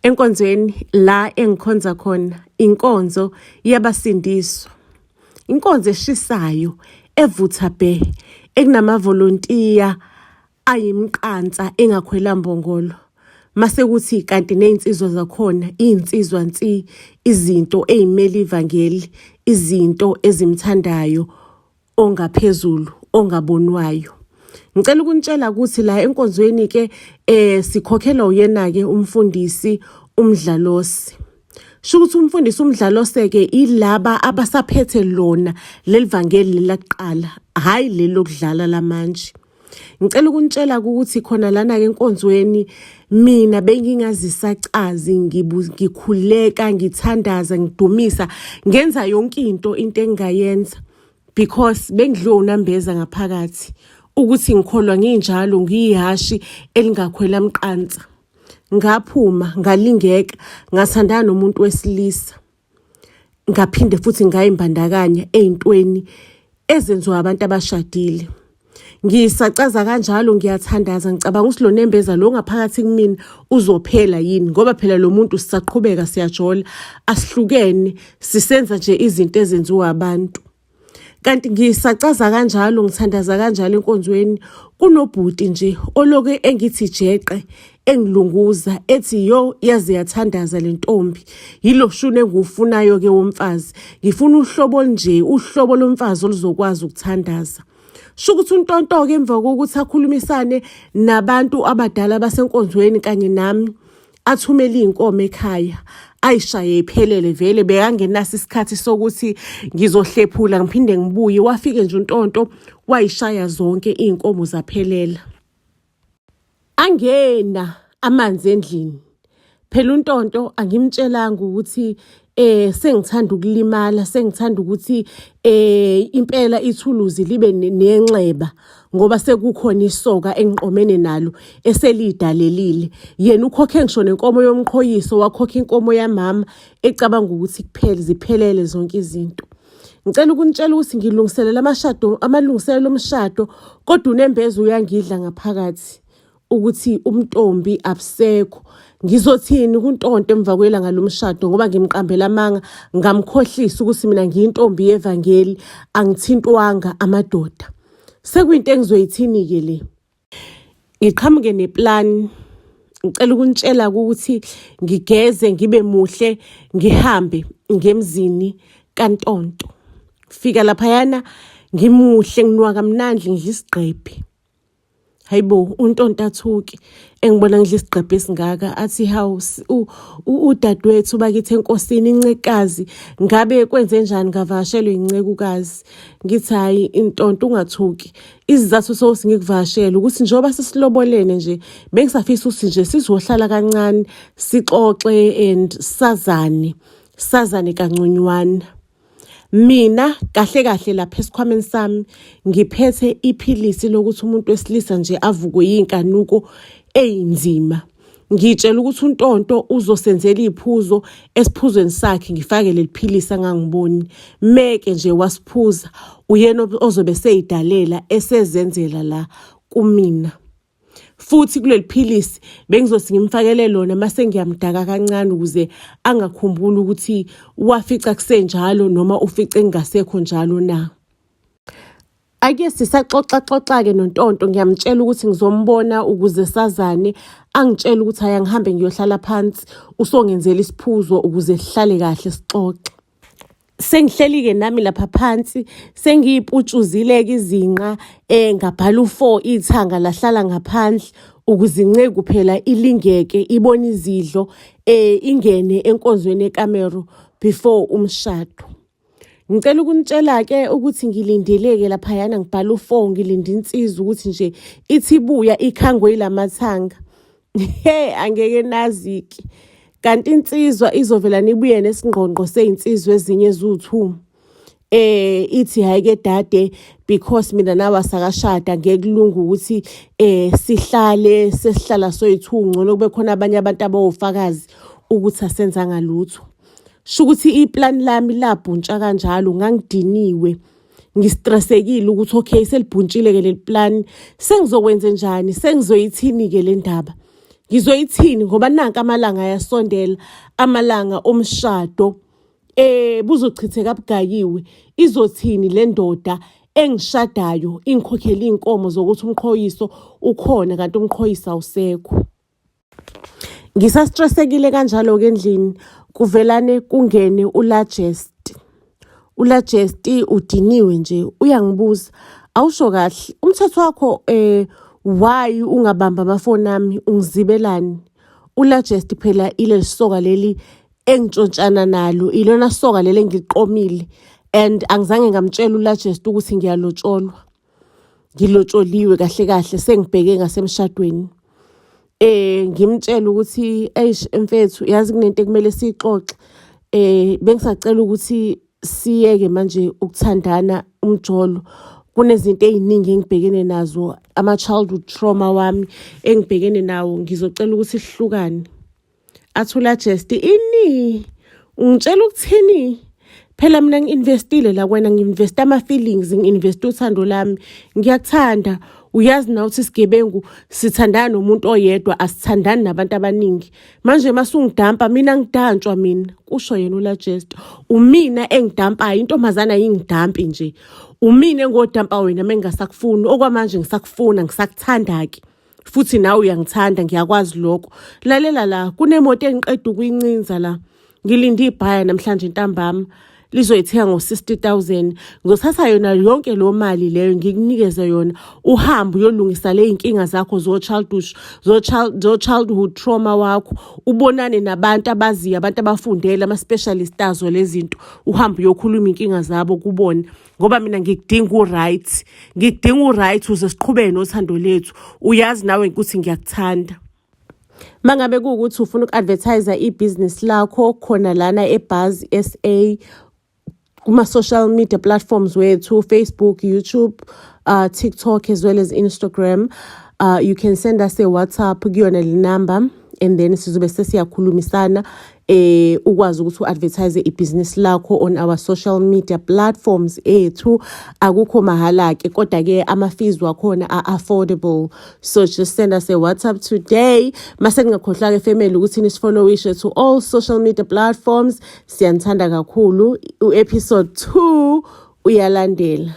Enkonzweni la engikhonza khona inkonzo yabasindiswa. Inkonzo eshisayo evutha bhe ekunamavolontiya ayimqansa engakhwela mbongolo. Mase kuthi kanti nezinsizwa zakhona izinsizwa nsi izinto ezimele ivangeli, izinto ezimthandayo ongaphezulu ongabonwayo. Ngicela ukunitshela ukuthi la enkonzweni ke sikhokhelwa uyena ke umfundisi umdlalosi. Shukuthi umfundisi umdlalose ke ilaba abasaphethe lona lelivangeli laqala, hayi lelo kudlala lamanje. Ngicela ukunitshela ukuthi khona lana ke enkonzweni mina bengingazisacazi ngikhuleka ngithandaza ngidumisa ngenza yonke into engingayenza because bengidlona mbeza ngaphakathi ukuthi ngikholwa nginjalo ngiyihashi elingakhwela mqansa. Ngaphuma ngalingeka ngathandana nomuntu wesilisa. Ngaphinde futhi ngayimbandakanya ezintweni ezenziwa abantu abashadile. Ngisacaza kanjalo ngiyathandaza ngicabanga ukuthi lo nembeza lo ngaphakathi kimi uzophela yini ngoba phela lo muntu sisaqhubeka siyajola asihlukene sisenza nje izinto ezenziwa abantu. Kanti ngisacaza kanjalo ngithandaza kanjalo enkonzweni kunobhuti nje oloke engithi jeqe engilunguza ethi yo yaze yathandaza lentombi yilo shune engufunayo ke womfazi ngifuna uhlobo nje uhlobo lomfazi oluzokwazi ukuthandaza. Shukuthi untonto ke emva kokuthi akhulumisane nabantu abadala basenkonzweni kanye nami athumela inkomo ekhaya ayishaye iphelele vele bekangenasi isikhathi sokuthi ngizohlephula ngiphinde ngibuye wafike nje untonto wayishaya zonke inkomo zaphelela. Angena amanzi endlini. Phela untonto angimtshelanga ukuthi sengithanda ukulimala sengithanda ukuthi impela ithuluzi libe nenxeba ngoba sekukhona isoka engiqomene nalo eselidalelile. Yena ukhokhe ngisho nenkomo yomqhoyiso wakhokha inkomo yamama ecabanga ukuthi kuphele ziphelele zonke izinto. Ngicela ukunitshela ukuthi ngilungiselela amalungiselelo omshado kodwa unembeza uyangidla ngaphakathi ukuthi umntombi abusekho. Ngizothini kuntonto emva kwelanga lomshado ngoba ngimqambela amanga ngamkhohlisa ukuthi mina ngiyintombi yevangeli angithintwanga amadoda. Sekuyinto engizoyithini ke le. Ngiqhamuke neplan. Ngicela ukunitshela ukuthi ngigeze ngibe muhle ngihambe ngemzini kantonto. Fika lapha yana ngimuhle nginwaka kamnandi ngidla isigqebhe. Hayibo untonto athuki engibona ngidla isigqebhe esingaka athi house udadewethu bakithi enkosini incekazi ngabe kwenze njani ngavashelwe incekukazi. Ngithi hayi intonto ungathuki izizathu sokuthi ngikuvashela ukuthi njoba sesilobolene nje bengisafisa ukuthi nje sizohlala kancane sixoxe and sazane kanconywana. Mina kahle lapha esikhwameni sami ngiphethe iphilisi lokuthi umuntu wesilisa nje avukwe yinkanuko eyinzima. Ngitshela ukuthi untonto uzosenzela iphuzo esiphuzweni sakhe ngifake leliphilisi angangiboni. Meke nje wasiphuza uyena ozobe seyidalela esezenzela la kumina. Futhi kuleli philisi bengizothi ngimfakele lona mase ngiyamdaka kancane ukuze angakhumbuli ukuthi wafica kusenjalo noma ufice engasekho njalo na. Ake sisaxoxa ke nontonto ngiyamtshela ukuthi ngizombona ukuze sazane angitshela ukuthi ayangihambe ngiyohlala phansi usongenzela isiphuzo ukuze sihlale kahle sixoxe. Sengihleli ke nami lapha phansi sengiyiputshuzile izinqa ngabhala u4 ithanga lahlala ngaphandle ukuze inceke kuphela ilingeke ibone izidlo ingene enkonzweni ekamero before umshado. Ngicela ukunitshela ke ukuthi ngilindeleke lapha yana ngibhala u4 ngilinda insizwa ukuthi nje ithi buya ikhangwe ilamathanga. Angeke naziki. Kanti insizwa izovela nibuye nesingqonqo sezinsizwa ezinye ezu2. Ithi hayi ke dade because mina nawe sakashada ngekulunga ukuthi sihlale sesihlala soyi2 ngcono kube khona abanye abantu abawofakazi ukuthi asenza ngalutho. Shukuthi iplan lami labhuntsha kanjalo ngangidiniwe ngistressekile ukuthi okay selibhuntshile ke leli plan sengizokwenza njani sengizoyithini ke le ndaba. Ngizoyithini ngoba nanka amalanga ayasondela, amalanga omshado buzochitheka bugayiwe. Izothini le ndoda engishadayo ingikhokhela inkomo zokuthi umqhoyiso ukhona kanti umqhoyiso awusekho. Ngisastressekile kanjalo ke endlini kuvelane kungene uLajest udiniwe nje uyangibuza, awusho kahle umthetho wakho why ungabamba amafoni ami ungizibelani? uLajest phela ile soka leli engitshontshana nalo, ilona soka leli engiliqomile, and angizange ngamtshela uLajest ukuthi ngiyalotsholwa. Ngilotsholiwe kahle kahle, sengibheke ngasemshadweni. Ngimtshela ukuthi mfethu yazi kunento ekumele siyixoxe, bengisacela ukuthi siyeke manje ukuthandana umjolo. Kunezinto eziningi engibhekene nazo, ama-childhood trauma wami engibhekene nawo, ngizocela ukuthi sihlukane. Athi uLajest, ini ungitshela ukuthini? Phela mina ngi-investile la kwena, ngi-investe ama-feelings, ngi-investe uthando lami, ngiyakuthanda. Uyazi na ukuthi isigebengu sithandana nomuntu oyedwa, asithandani nabantu abaningi. Manje masungidampa mina ngidantshwa mina, kusho yena uLajest. Umina engidampayo, intombazana yingidampi nje. Umina engodampa wena mengasakufuni, okwamanje ngisakufuna, ngisakuthanda-ke. Futhi nawe uyangithanda, ngiyakwazi lokho. Lalela la, kunemoto engiqeda ukuyincinza la. Ngilinde ibhaya namhlanje ntambama. Lizoyithenga ngo-60,000. Ngizothatha yona yonke lo mali leyo ngikunikeze yona. Uhambe uyolungisa le inkinga zakho childhood trauma wakho. Ubonane nabantu abaziyo, abantu abafundele, ama-specialist azo lezinto. Uhambe uyokhuluma inkinga zabo kubona. Ngoba mina ngikudinga u-right. Ngikudinga u-right uze siqhubeke nothando lethu. Uyazi nawe ukuthi ngiyakuthanda. Mangabe kuukuthi ufuna uku-advertise i-business lakho khona lana eBuzz SA, kuma-social media platforms wethu, Facebook, YouTube, TikTok, as well as Instagram, you can send us a WhatsApp kuyona le number, and then sizobe sesiyakhulumisana ukwazi ukuthi u-advertise i-business lakho on our social media platforms ethu. Akukho mahala ke, kodwa ke ama-fees wakhona are-affordable. So just send us a WhatsApp today. Mase ngakhohlwa ke family ukuthi nisfollowishe to all social media platforms. Siyanthanda kakhulu. U-episode 2 uyalandela.